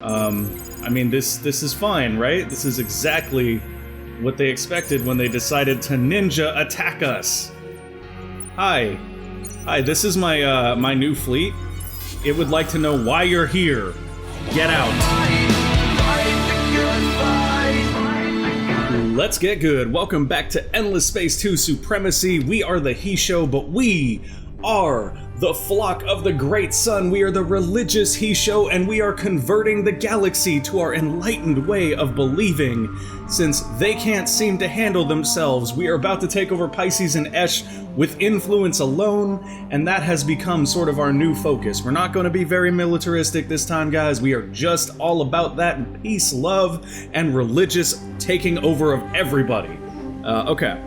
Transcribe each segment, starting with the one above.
I mean, this is fine, right? This is exactly what they expected when they decided to ninja attack us. Hi. Hi, this is my, my new fleet. It would like to know why you're here. Get out. Let's get good. Welcome back to Endless Space 2 Supremacy. We are the Hissho, but we are the flock of the great sun. We are the religious Hissho, and we are converting the galaxy to our enlightened way of believing. Since they can't seem to handle themselves, we are about to take over Pisces and Esh with influence alone, and that has become sort of our new focus. We're not going to be very militaristic this time, guys. We are just all about that peace, love, and religious taking over of everybody. Okay.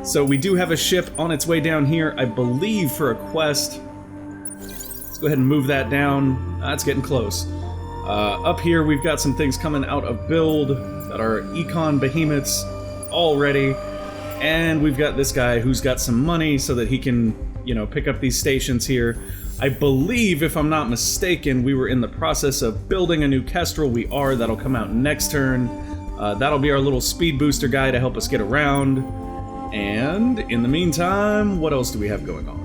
So we do have a ship on its way down here, I believe, for a quest. Let's go ahead and move that down. That's getting close. Up here, we've got some things coming out of build. Got our econ behemoths all ready. And we've got this guy who's got some money so that he can, you know, pick up these stations here. I believe, if I'm not mistaken, we were in the process of building a new Kestrel. We are. That'll come out next turn. That'll be our little speed booster guy to help us get around. And in the meantime, what else do we have going on?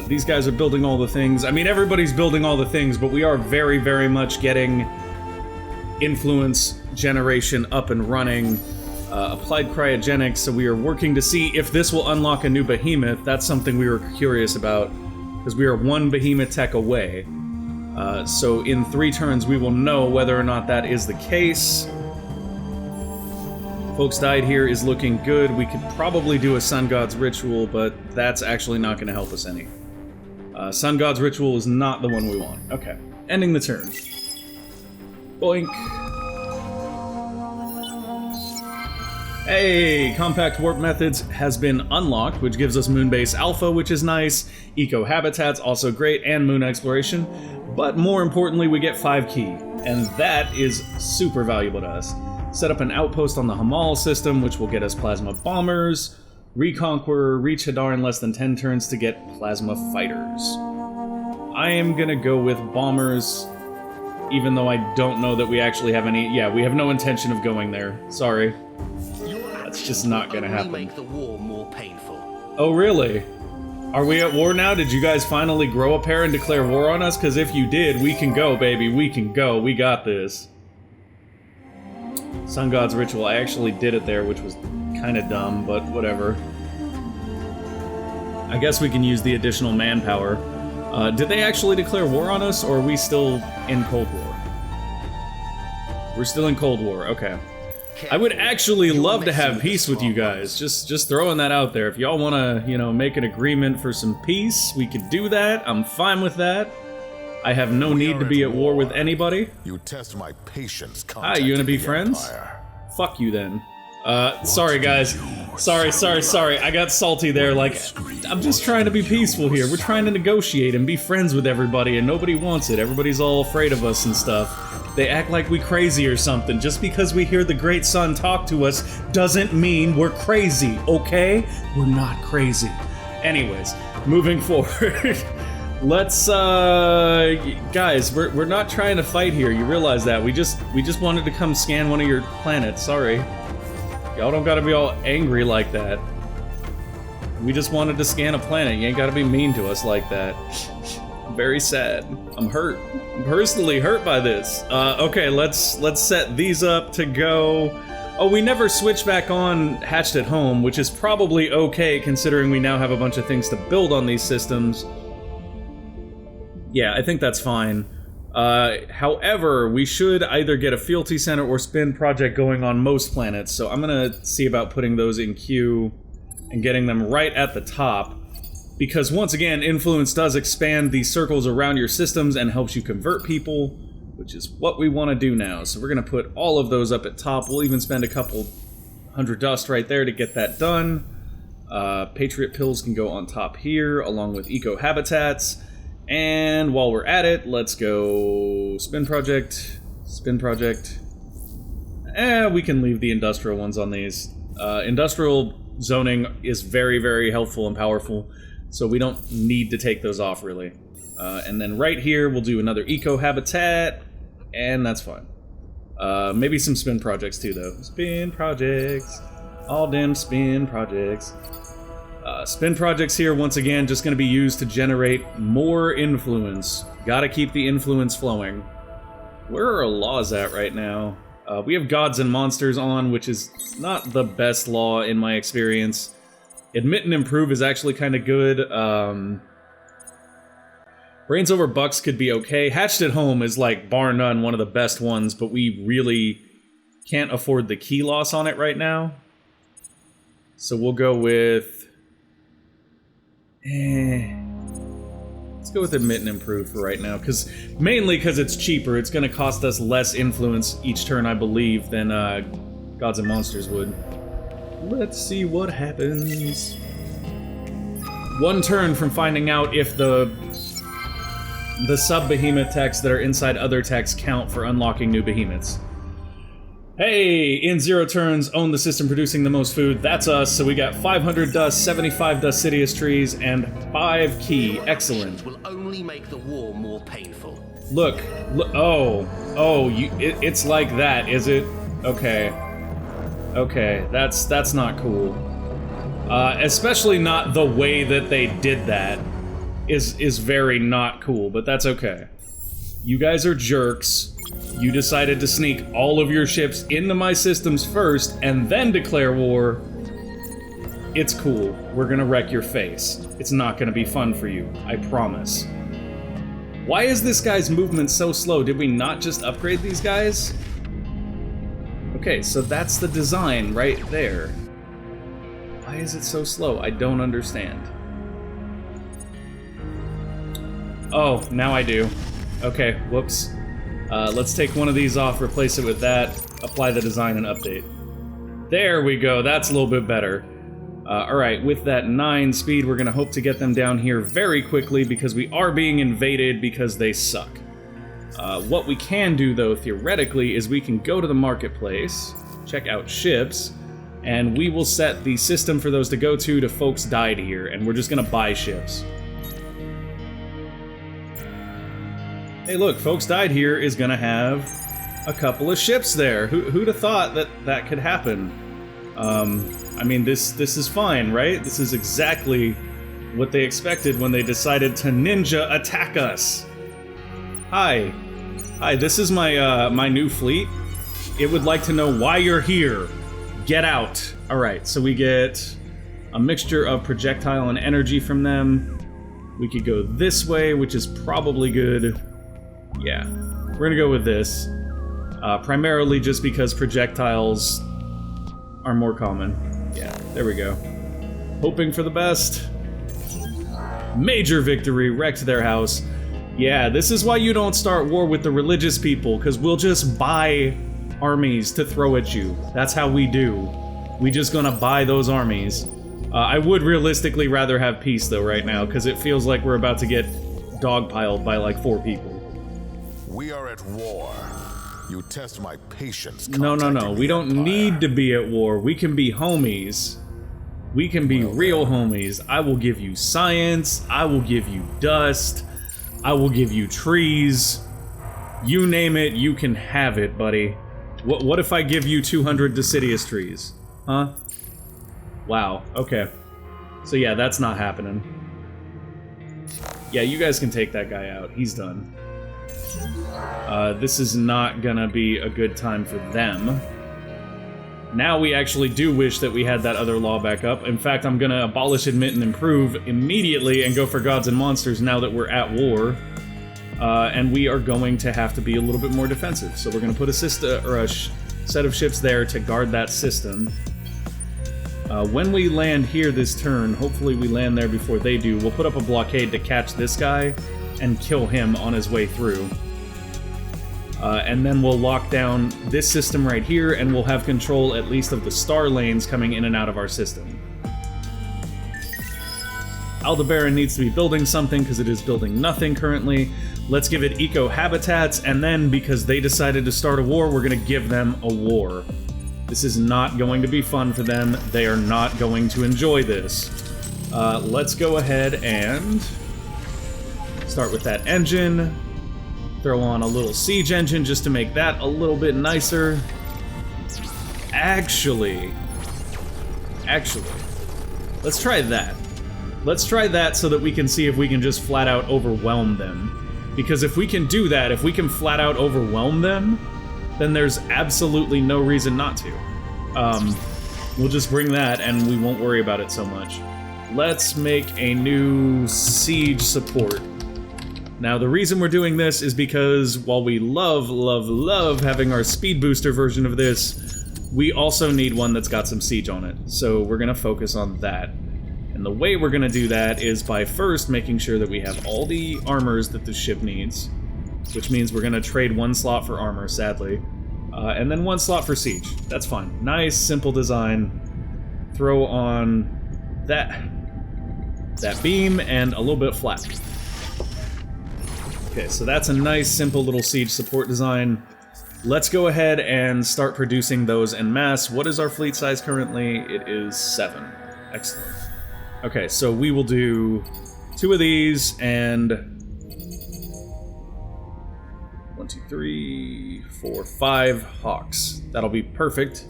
These guys are building all the things. I mean, everybody's building all the things, but we are very, very much getting influence generation up and running. Applied cryogenics, so we are working to see if this will unlock a new behemoth. That's something we were curious about, because we are one behemoth tech away. So in 3 turns, we will know whether or not that is the case. Folks Died here is looking good. We could probably do a Sun God's Ritual, but that's actually not going to help us any. Sun God's Ritual is not the one we want. Okay, ending the turn. Boink. Hey, Compact Warp Methods has been unlocked, which gives us Moonbase Alpha, which is nice. Eco Habitats, also great, and Moon Exploration. But more importantly, we get 5 Keii, and that is super valuable to us. Set up an outpost on the Hamal system, which will get us Plasma Bombers. Reconqueror, reach Hadar in less than 10 turns to get Plasma Fighters. I am gonna go with Bombers, even though I don't know that we actually have any... Yeah, we have no intention of going there. Sorry. That's just not gonna happen. Make the war more painful. Oh, really? Are we at war now? Did you guys finally grow a pair and declare war on us? Because if you did, we can go, baby. We can go. We got this. Sun God's Ritual. I actually did it there, which was kind of dumb, but whatever. I guess we can use the additional manpower. Did they actually declare war on us, or are we still in Cold War? We're still in Cold War, okay. I would actually love to have peace with you guys. Just throwing that out there. If y'all want to, you know, make an agreement for some peace, we could do that. I'm fine with that. I have no need to be at war with anybody. You test my patience. Hi, you gonna be friends? Fuck you then. Sorry guys. Sorry. I got salty there. Like, I'm just trying to be peaceful here. We're trying to negotiate and be friends with everybody, and nobody wants it. Everybody's all afraid of us and stuff. They act like we crazy or something. Just because we hear the Great Sun talk to us doesn't mean we're crazy, okay? We're not crazy. Anyways, moving forward. Let's, guys, we're not trying to fight here. You realize that. We just wanted to come scan one of your planets. Sorry. Y'all don't gotta be all angry like that. We just wanted to scan a planet. You ain't gotta be mean to us like that. I'm very sad. I'm hurt. I'm personally hurt by this. Okay, let's set these up to go. Oh, we never switched back on Hatched at Home, which is probably okay considering we now have a bunch of things to build on these systems. Yeah, I think that's fine. However, we should either get a fealty center or spin project going on most planets, so I'm gonna see about putting those in queue and getting them right at the top. Because once again, influence does expand the circles around your systems and helps you convert people, which is what we want to do now. So we're gonna put all of those up at top. We'll even spend a couple 100 dust right there to get that done. Patriot pills can go on top here, along with eco habitats. And while we're at it, let's go spin project. We can leave the industrial ones on these. Industrial zoning is very, very helpful and powerful, so we don't need to take those off really. And then right here, we'll do another eco habitat. and that's fine. Maybe some spin projects too, though. Spin projects. All damn spin projects. Spin projects here, once again, just going to be used to generate more influence. Gotta keep the influence flowing. Where are our laws at right now? We have gods and monsters on, which is not the best law in my experience. Admit and improve is actually kind of good. Brains over bucks could be okay. Hatched at home is, like, bar none, one of the best ones, but we really can't afford the key loss on it right now. So we'll go with... Let's go with admit and improve for right now, mainly because it's cheaper. It's going to cost us less influence each turn, I believe, than gods and monsters would. Let's see what happens. One turn from finding out if the sub-behemoth techs that are inside other techs count for unlocking new behemoths. Hey, in 0 turns, own the system producing the most food. That's us, so we got 500 dust, 75 Dustidius trees, and 5 Keii. Excellent. Will only make the war more painful. Look, it's like that, is it? Okay. Okay, that's not cool. Especially not the way that they did that is very not cool, but that's okay. You guys are jerks. You decided to sneak all of your ships into my systems first and then declare war. It's cool. We're gonna wreck your face. It's not gonna be fun for you, I promise. Why is this guy's movement so slow? Did we not just upgrade these guys? Okay, so that's the design right there. Why is it so slow? I don't understand. Oh, now I do. Okay, whoops. Let's take one of these off, replace it with that, apply the design and update. There we go, that's a little bit better. Alright, with that 9 speed, we're gonna hope to get them down here very quickly because we are being invaded because they suck. What we can do, though, theoretically, is we can go to the marketplace, check out ships, and we will set the system for those to go to folks died here, and we're just gonna buy ships. Hey look, folks died here is gonna have a couple of ships there. Who'd have thought that that could happen? I mean, this is fine, right? This is exactly what they expected when they decided to ninja attack us. Hi, this is my my new fleet. It would like to know why you're here. Get out. All right, so we get a mixture of projectile and energy from them. We could go this way, which is probably good. Yeah, we're gonna go with this. Primarily just because projectiles are more common. Yeah, there we go. Hoping for the best. Major victory, wrecked their house. Yeah, this is why you don't start war with the religious people, because we'll just buy armies to throw at you. That's how we do. We just gonna buy those armies. I would realistically rather have peace, though, right now, because it feels like we're about to get dogpiled by, like, 4 people. We are at war. You test my patience. No. We don't need to be at war. We can be homies. We can be real homies. I will give you science. I will give you dust. I will give you trees. You name it, you can have it, buddy. What if I give you 200 deciduous trees? Huh? Wow, okay. So yeah, that's not happening. Yeah, you guys can take that guy out. He's done. This is not gonna be a good time for them. Now we actually do wish that we had that other law back up. In fact, I'm gonna abolish, admit, and improve immediately and go for gods and monsters now that we're at war. And we are going to have to be a little bit more defensive. So we're gonna put a set of ships there to guard that system. When we land here this turn, hopefully we land there before they do, we'll put up a blockade to catch this guy and kill him on his way through. And then we'll lock down this system right here, and we'll have control at least of the star lanes coming in and out of our system. Aldebaran needs to be building something because it is building nothing currently. Let's give it eco-habitats, and then because they decided to start a war, we're going to give them a war. This is not going to be fun for them. They are not going to enjoy this. Let's go ahead and start with that engine. Throw on a little siege engine just to make that a little bit nicer. Actually, let's try that. Let's try that so that we can see if we can just flat out overwhelm them. Because if we can do that, if we can flat out overwhelm them, then there's absolutely no reason not to. We'll just bring that and we won't worry about it so much. Let's make a new siege support. Now, the reason we're doing this is because while we love having our speed booster version of this, we also need one that's got some siege on it. So we're gonna focus on that. And the way we're gonna do that is by first making sure that we have all the armors that the ship needs, which means we're gonna trade one slot for armor, sadly, and then one slot for siege. That's fine. Nice, simple design. Throw on that beam and a little bit of flak. Okay, so that's a nice, simple little siege support design. Let's go ahead and start producing those en masse. What is our fleet size currently? It is 7. Excellent. Okay, so we will do 2 of these and 1, 2, 3, 4, 5 Hawks. That'll be perfect.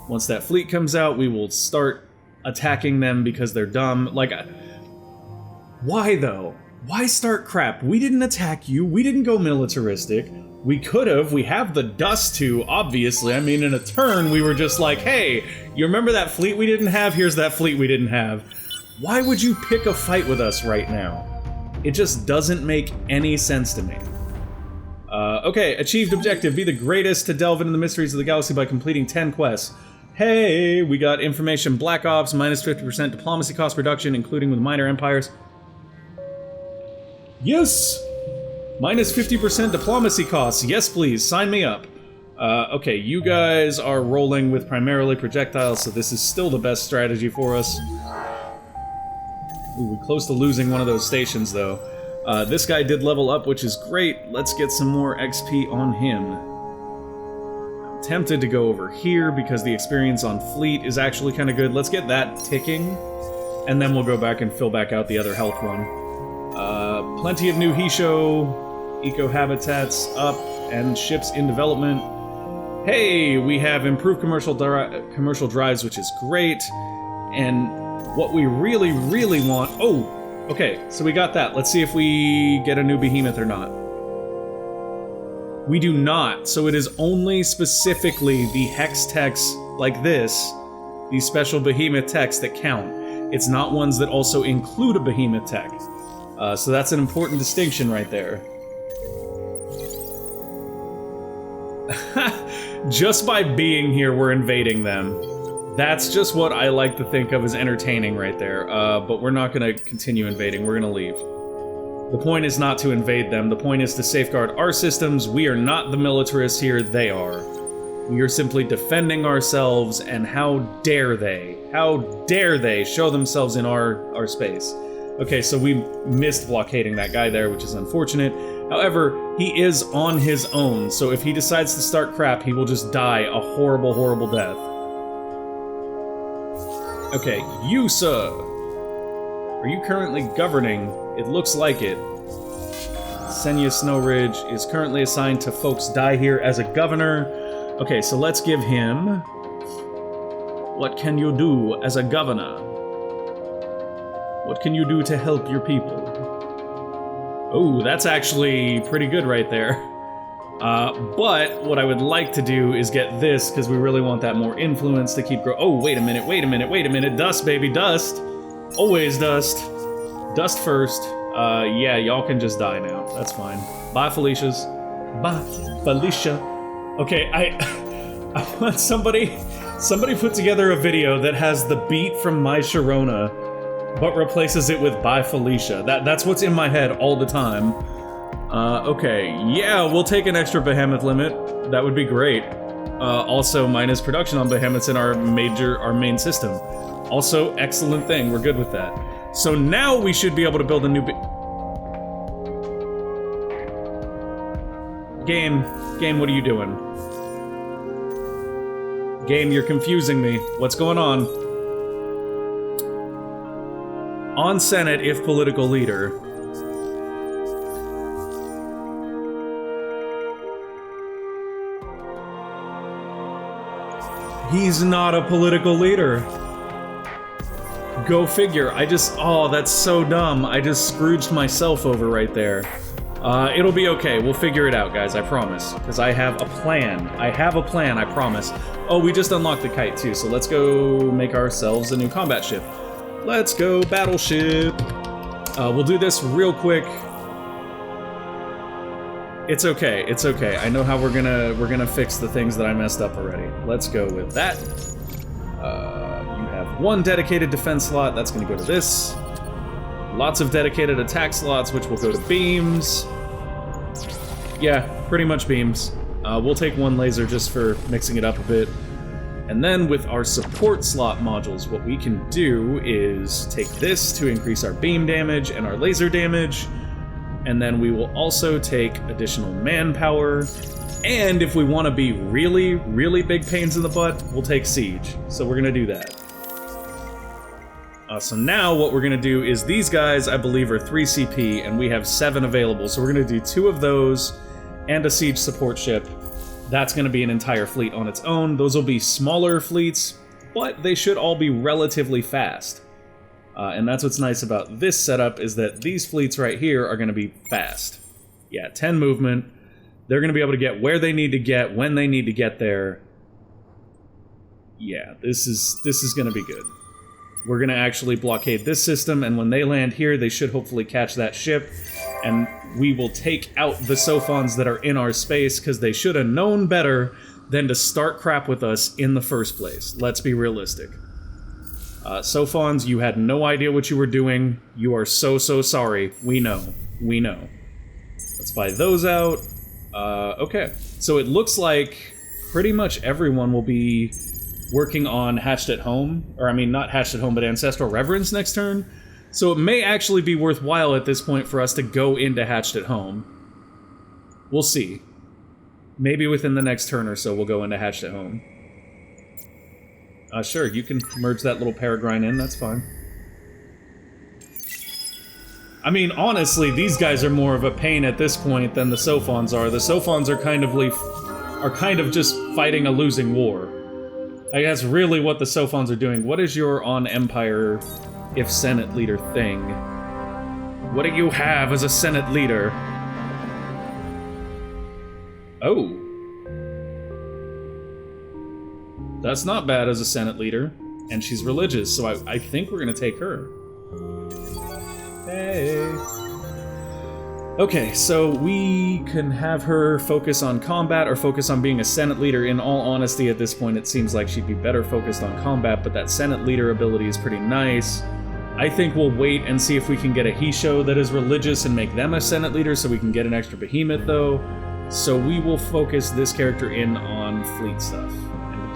Once that fleet comes out, we will start attacking them because they're dumb. Like, why though? Why start crap? We didn't attack you. We didn't go militaristic. We could have. We have the dust to, obviously. I mean, in a turn, we were just like, hey, you remember that fleet we didn't have? Here's that fleet we didn't have. Why would you pick a fight with us right now? It just doesn't make any sense to me. Okay, achieved objective. Be the greatest to delve into the mysteries of the galaxy by completing 10 quests. Hey, we got information Black Ops, minus 50% diplomacy cost reduction, including with minor empires. Yes! Minus 50% diplomacy costs. Yes, please. Sign me up. Okay, you guys are rolling with primarily projectiles, so this is still the best strategy for us. Ooh, we're close to losing one of those stations, though. This guy did level up, which is great. Let's get some more XP on him. I'm tempted to go over here because the experience on fleet is actually kind of good. Let's get that ticking, and then we'll go back and fill back out the other health one. Plenty of new Hissho eco-habitats up and ships in development. Hey, we have improved commercial drives, which is great. And what we really want... Oh, okay, so we got that. Let's see if we get a new Behemoth or not. We do not, so it is only specifically the hex techs like this, these special Behemoth techs that count. It's not ones that also include a Behemoth tech. So that's an important distinction right there. Just by being here, we're invading them. That's just what I like to think of as entertaining right there. But we're not going to continue invading. We're going to leave. The point is not to invade them. The point is to safeguard our systems. We are not the militarists here. They are. We are simply defending ourselves, and how dare they show themselves in our space. Okay, so we missed blockading that guy there, which is unfortunate. However, he is on his own, so if he decides to start crap, he will just die a horrible, horrible death. Okay, you, sir. Are you currently governing? It looks like it. Senya Snow Ridge is currently assigned to folks die here as a governor. Okay, so let's give him... What can you do as a governor? What can you do to help your people? Oh, that's actually pretty good right there. But what I would like to do is get this, because we really want that more influence to keep growing. Oh, wait a minute. Dust, baby, dust. Always dust. Dust first. Yeah, y'all can just die now. That's fine. Bye, Felicias. Bye, Felicia. Okay, I want somebody put together a video that has the beat from My Sharona, but replaces it with Bye Felicia. That's what's in my head all the time. Okay, yeah, we'll take an extra Behemoth limit. That would be great. Also, minus production on Behemoths in our main system. Also, excellent thing, we're good with that. So now we should be able to build a new Game, what are you doing? Game, you're confusing me. What's going on? On Senate, if political leader. He's not a political leader. Go figure. Oh, that's so dumb. I just Scrooged myself over right there. It'll be okay. We'll figure it out, guys, I promise. Because I have a plan. I promise. Oh, we just unlocked the kite, too, so let's go make ourselves a new combat ship. Let's go, battleship. We'll do this real quick. It's okay, it's okay. I know how we're gonna fix the things that I messed up already. Let's go with that. You have one dedicated defense slot, that's gonna go to this. Lots of dedicated attack slots, which will go to beams. Yeah, pretty much beams. We'll take one laser just for mixing it up a bit. And then with our support slot modules, what we can do is take this to increase our beam damage and our laser damage. And then we will also take additional manpower. And if we want to be really, really big pains in the butt, we'll take siege. So we're going to do that. So now what we're going to do is these guys, I believe, are 3 CP, and we have 7 available. So we're going to do 2 of those and a siege support ship. That's going to be an entire fleet on its own. Those will be smaller fleets, but they should all be relatively fast. And that's what's nice about this setup, is that these fleets right here are going to be fast. Yeah, 10 movement. They're going to be able to get where they need to get, when they need to get there. Yeah, this is going to be good. We're going to actually blockade this system, and when they land here, they should hopefully catch that ship, and we will take out the Sophons that are in our space, because they should have known better than to start crap with us in the first place. Let's be realistic. Sophons, you had no idea what you were doing. You are so sorry. We know. We know. Let's buy those out. Okay. So it looks like pretty much everyone will be working on Hatched at Home. Or, I mean, not Hatched at Home, but Ancestral Reverence next turn. So it may actually be worthwhile at this point for us to go into Hatched at Home. We'll see. Maybe within the next turn or so we'll go into Hatched at Home. Sure, you can merge that little Peregrine in, that's fine. I mean, honestly, these guys are more of a pain at this point than the Sophons are. The Sophons are kind of just fighting a losing war. I guess really what the Sophons are doing. What is your on Empire, if Senate leader thing? What do you have as a Senate leader? Oh. That's not bad as a Senate leader, and she's religious, so I think we're gonna take her. Hey. Okay, so we can have her focus on combat or focus on being a Senate leader. In all honesty, at this point, it seems like she'd be better focused on combat, but that Senate leader ability is pretty nice. I think we'll wait and see if we can get a Hissho that is religious and make them a Senate leader so we can get an extra Behemoth, though. So we will focus this character in on fleet stuff.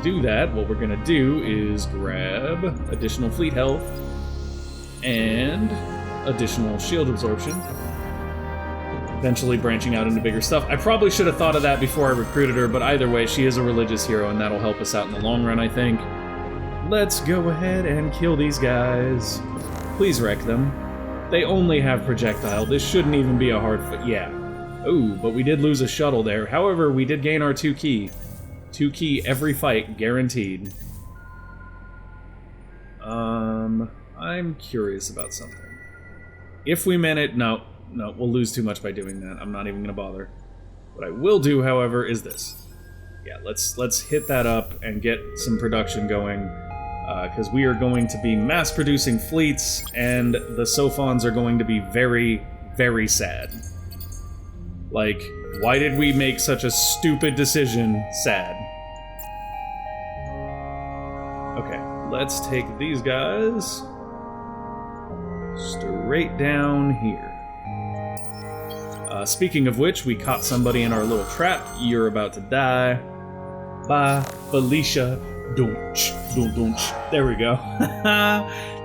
Do that, what we're gonna do is grab additional fleet health and additional shield absorption, eventually branching out into bigger stuff. I probably should have thought of that before I recruited her, but either way, she is a religious hero and that'll help us out in the long run, I think. Let's go ahead and kill these guys. Please wreck them. They only have projectile. This shouldn't even be a hard fight. Yeah. Ooh, but we did lose a shuttle there. However, we did gain our 2 Keii. 2 Keii every fight, guaranteed. I'm curious about something. If we manage... No, we'll lose too much by doing that. I'm not even gonna bother. What I will do, however, is this. Yeah, let's hit that up and get some production going, because we are going to be mass-producing fleets, and the Sophons are going to be very, very sad. Like, why did we make such a stupid decision? Sad. Okay, let's take these guys straight down here. Speaking of which, we caught somebody in our little trap. You're about to die. Bye, Felicia. Dunch. There we go.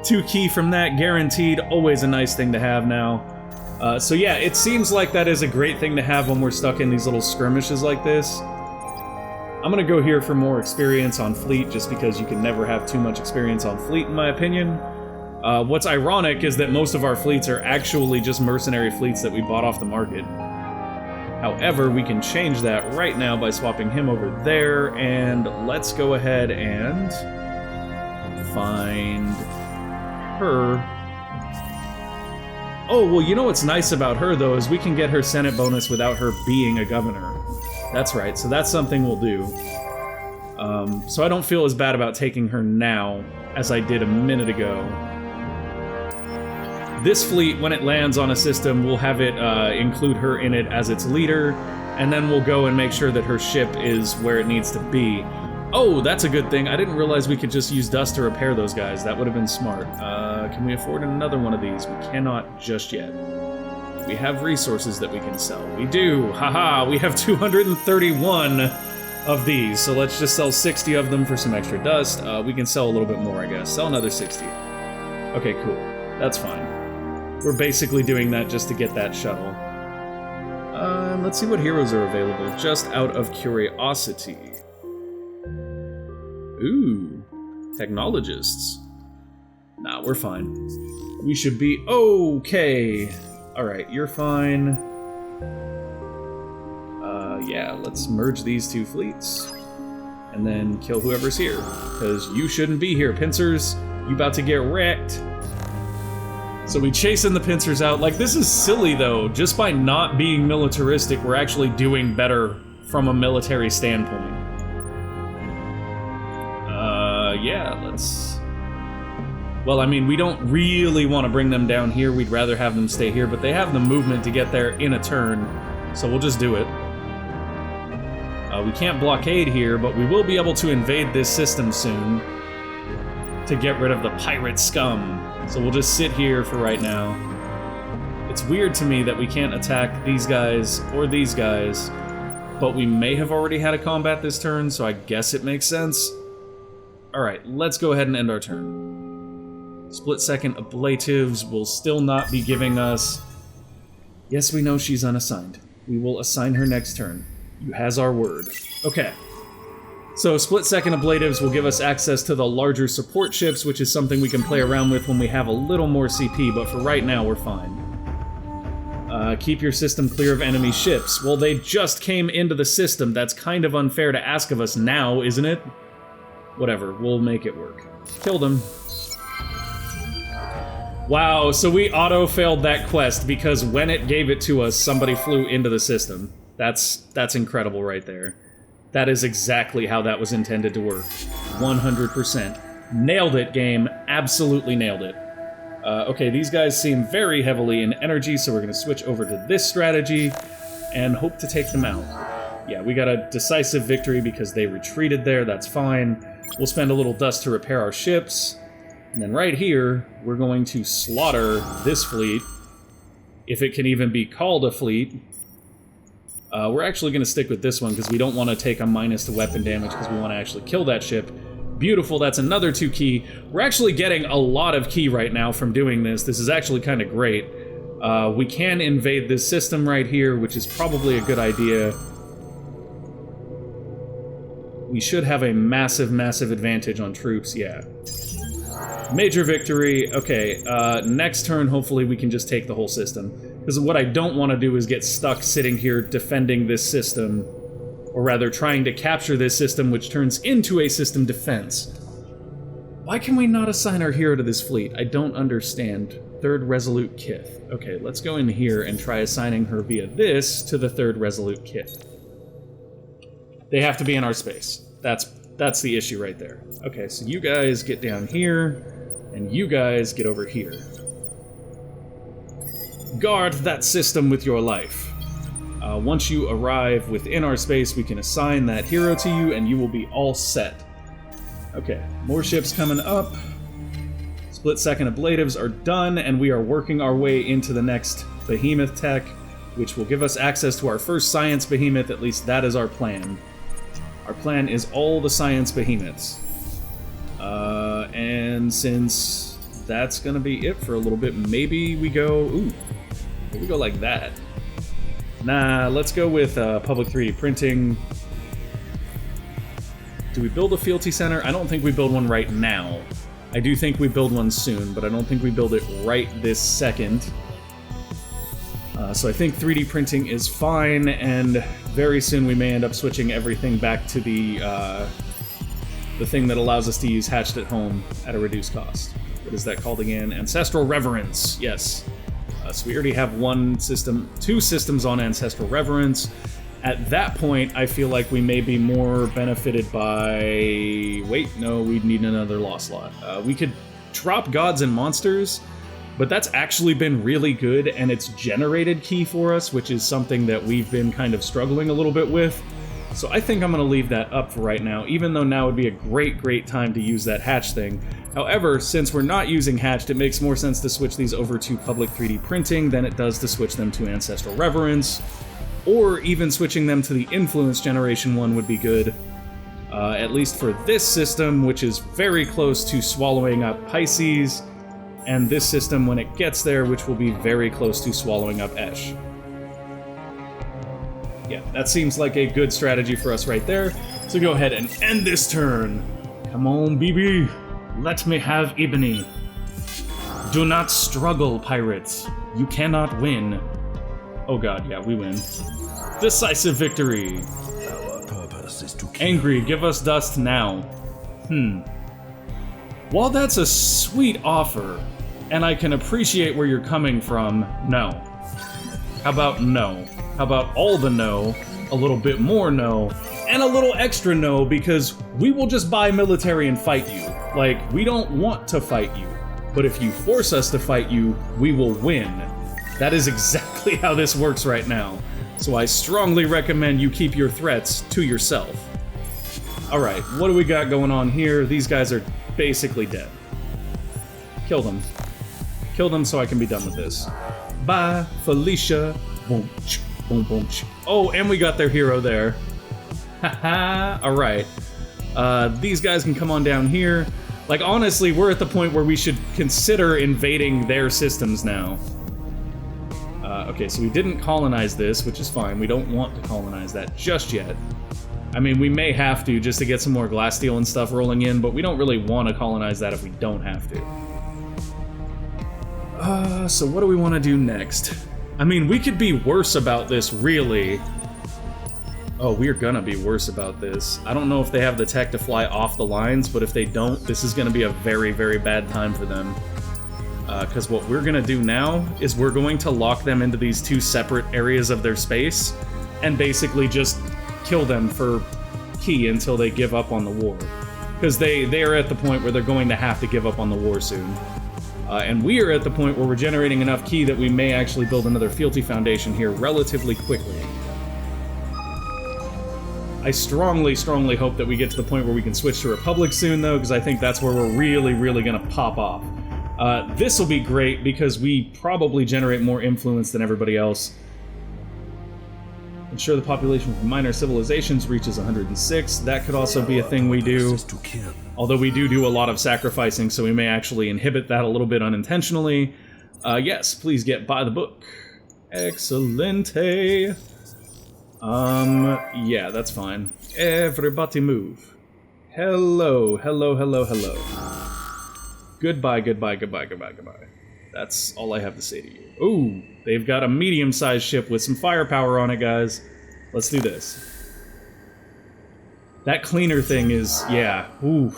2 Keii from that, guaranteed. Always a nice thing to have now. So yeah, it seems like that is a great thing to have when we're stuck in these little skirmishes like this. I'm gonna go here for more experience on fleet, just because you can never have too much experience on fleet, in my opinion. What's ironic is that most of our fleets are actually just mercenary fleets that we bought off the market. However, we can change that right now by swapping him over there, and let's go ahead and find her. Oh, well, you know what's nice about her, though, is we can get her Senate bonus without her being a governor. That's right, so that's something we'll do. So I don't feel as bad about taking her now as I did a minute ago. This fleet, when it lands on a system, we'll have it include her in it as its leader, and then we'll go and make sure that her ship is where it needs to be. Oh, that's a good thing. I didn't realize we could just use dust to repair those guys. That would have been smart. Can we afford another one of these? We cannot just yet. We have resources that we can sell. We do. Haha, we have 231 of these, so let's just sell 60 of them for some extra dust. We can sell a little bit more, I guess. Sell another 60. Okay, cool. That's fine. We're basically doing that just to get that shuttle. Let's see what heroes are available, just out of curiosity. Ooh, technologists. Nah, we're fine. We should be okay. Alright, you're fine. Yeah, let's merge these two fleets. And then kill whoever's here. Because you shouldn't be here, pincers. You about to get wrecked. So we chasing the pincers out. Like, this is silly, though. Just by not being militaristic, we're actually doing better from a military standpoint. Yeah, let's... Well, I mean, we don't really want to bring them down here. We'd rather have them stay here, but they have the movement to get there in a turn, so we'll just do it. We can't blockade here, but we will be able to invade this system soon to get rid of the pirate scum. So we'll just sit here for right now. It's weird to me that we can't attack these guys or these guys, but we may have already had a combat this turn, so I guess it makes sense. Alright, let's go ahead and end our turn. Split-second ablatives will still not be giving us... Yes, we know she's unassigned. We will assign her next turn. You has our word. Okay. So split-second ablatives will give us access to the larger support ships, which is something we can play around with when we have a little more CP, but for right now, we're fine. Keep your system clear of enemy ships. Well, they just came into the system. That's kind of unfair to ask of us now, isn't it? Whatever, we'll make it work. Killed him. Wow, so we auto-failed that quest because when it gave it to us, somebody flew into the system. That's incredible right there. That is exactly how that was intended to work. 100%. Nailed it, game. Absolutely nailed it. Okay, these guys seem very heavily in energy, so we're going to switch over to this strategy and hope to take them out. Yeah, we got a decisive victory because they retreated there. That's fine. We'll spend a little dust to repair our ships. And then right here, we're going to slaughter this fleet, if it can even be called a fleet. We're actually going to stick with this one because we don't want to take a minus to weapon damage because we want to actually kill that ship. Beautiful, that's another 2 Keii. We're actually getting a lot of Keii right now from doing this. This is actually kind of great. We can invade this system right here, which is probably a good idea. We should have a massive, massive advantage on troops, yeah. Major victory. Okay, next turn, hopefully we can just take the whole system. Because what I don't want to do is get stuck sitting here defending this system, or rather trying to capture this system, which turns into a system defense. Why can we not assign our hero to this fleet? I don't understand. 3rd Resolute Kith. Okay, let's go in here and try assigning her via this to the 3rd Resolute Kith. They have to be in our space. That's the issue right there. Okay, so you guys get down here, and you guys get over here. Guard that system with your life. Once you arrive within our space, we can assign that hero to you, and you will be all set. Okay, more ships coming up. Split-second ablatives are done, and we are working our way into the next Behemoth tech, which will give us access to our first science behemoth. At least that is our plan. Our plan is all the science behemoths. And since that's gonna be it for a little bit, maybe we go... Ooh, maybe we go like that. Nah, let's go with public 3D printing. Do we build a fealty center? I don't think we build one right now. I do think we build one soon, but I don't think we build it right this second. So I think 3D printing is fine, and very soon we may end up switching everything back to the thing that allows us to use Hatched at Home at a reduced cost. What is that called again? Ancestral Reverence, yes. So we already have two systems on Ancestral Reverence. At that point, I feel like we may be more benefited by... Wait, no, we'd need another Lost Lot. We could drop Gods and Monsters, but that's actually been really good, and it's generated Keii for us, which is something that we've been kind of struggling a little bit with. So I think I'm going to leave that up for right now, even though now would be a great time to use that hatch thing. However, since we're not using hatched, it makes more sense to switch these over to public 3D printing than it does to switch them to Ancestral Reverence, or even switching them to the Influence Generation 1 would be good, at least for this system, which is very close to swallowing up Pisces, and this system when it gets there, which will be very close to swallowing up Esh. Yeah, that seems like a good strategy for us right there. So go ahead and end this turn. Come on, BB. Let me have Ebony. Do not struggle, pirates. You cannot win. Oh god, yeah, we win. Decisive victory. Our purpose is to kill. Angry, give us dust now. While that's a sweet offer, and I can appreciate where you're coming from, no. How about no? How about all the no, a little bit more no, and a little extra no, because we will just buy military and fight you. Like, we don't want to fight you, but if you force us to fight you, we will win. That is exactly how this works right now. So I strongly recommend you keep your threats to yourself. Alright, what do we got going on here? These guys are basically dead. Kill them. Kill them so I can be done with this. Bye, Felicia. Boom, boom, boom. Oh, and we got their hero there. Haha, alright. These guys can come on down here. Like, honestly, we're at the point where we should consider invading their systems now. Okay, so we didn't colonize this, which is fine. We don't want to colonize that just yet. I mean, we may have to just to get some more glass steel and stuff rolling in, but we don't really want to colonize that if we don't have to. So what do we want to do next? I mean, we could be worse about this, really. Oh, we're gonna be worse about this. I don't know if they have the tech to fly off the lines, but if they don't, this is gonna be a very bad time for them. Because what we're gonna do now is we're going to lock them into these two separate areas of their space and basically just kill them for Keii until they give up on the war. Because they are at the point where they're going to have to give up on the war soon. And we are at the point where we're generating enough Keii that we may actually build another fealty foundation here relatively quickly. I strongly hope that we get to the point where we can switch to Republic soon, though, because I think that's where we're really gonna pop off. This will be great because we probably generate more influence than everybody else. Ensure the population of minor civilizations reaches 106. That could also be a thing we do. Although we do a lot of sacrificing, so we may actually inhibit that a little bit unintentionally. Yes, please get by the book. Excellente. Yeah, that's fine. Everybody move. Hello. Goodbye. That's all I have to say to you. Ooh, they've got a medium-sized ship with some firepower on it, guys. Let's do this. That cleaner thing is, yeah, ooh.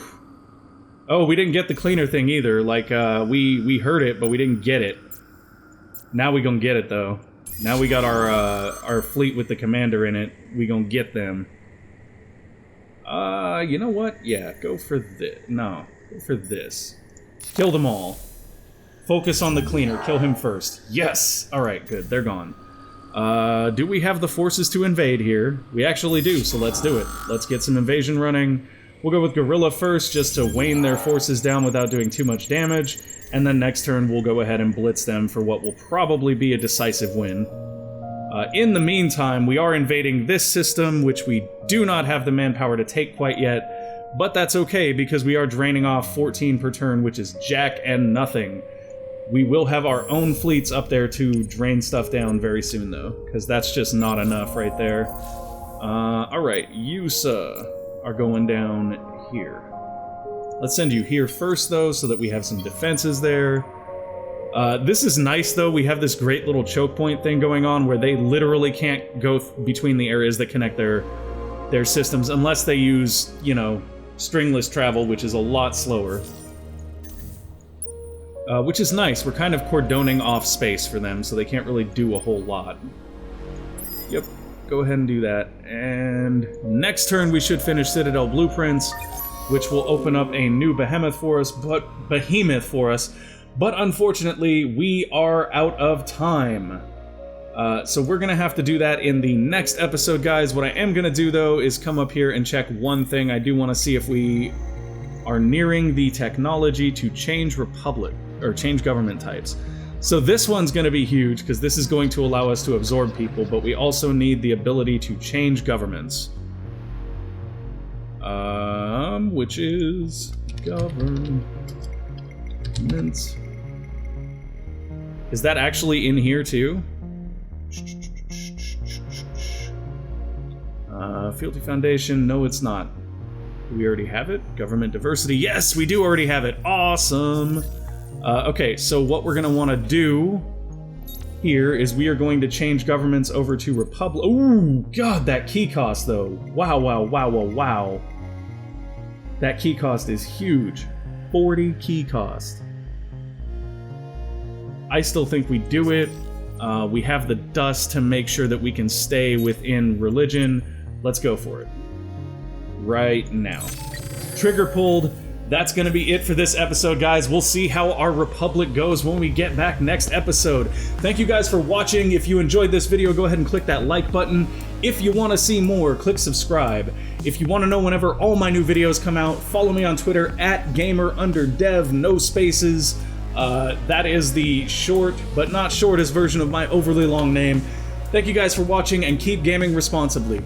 Oh, we didn't get the cleaner thing either. Like, we heard it, but we didn't get it. Now we gonna get it, though. Now we got our fleet with the commander in it. We gonna get them. You know what? Yeah, go for this. No, go for this. Kill them all. Focus on the cleaner. Kill him first. Yes! Alright, good. They're gone. Do we have the forces to invade here? We actually do, so let's do it. Let's get some invasion running. We'll go with Guerrilla first, just to wane their forces down without doing too much damage. And then next turn, we'll go ahead and blitz them for what will probably be a decisive win. In the meantime, we are invading this system, which we do not have the manpower to take quite yet. But that's okay, because we are draining off 14 per turn, which is jack and nothing. We will have our own fleets up there to drain stuff down very soon, though, because that's just not enough right there. Alright, you, are going down here. Let's send you here first, though, so that we have some defenses there. This is nice, though. We have this great little choke point thing going on where they literally can't go between the areas that connect their systems unless they use, you know, stringless travel, which is a lot slower. Which is nice. We're kind of cordoning off space for them, so they can't really do a whole lot. Yep, go ahead and do that. And next turn we should finish Citadel Blueprints, which will open up a new Behemoth for us, but unfortunately we are out of time. So we're gonna have to do that in the next episode, guys. What I am gonna do, though, is come up here and check one thing. I do want to see if we are nearing the technology to change change government types. So this one's going to be huge, because this is going to allow us to absorb people, but we also need the ability to change governments. Which is governments. Is that actually in here too? Fealty Foundation, no it's not. Do we already have it? Government diversity, yes, we do already have it, awesome! Okay, so what we're gonna wanna do here is we are going to change governments over to Republic. Ooh, God, that key cost though. Wow, wow, wow, wow, wow. That key cost is huge. 40 key cost. I still think we do it. We have the dust to make sure that we can stay within religion. Let's go for it. Right now. Trigger pulled. That's going to be it for this episode, guys. We'll see how our Republic goes when we get back next episode. Thank you guys for watching. If you enjoyed this video, go ahead and click that like button. If you want to see more, click subscribe. If you want to know whenever all my new videos come out, follow me on Twitter @gamer_dev, no spaces. That is the short, but not shortest version of my overly long name. Thank you guys for watching, and keep gaming responsibly.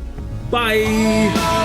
Bye!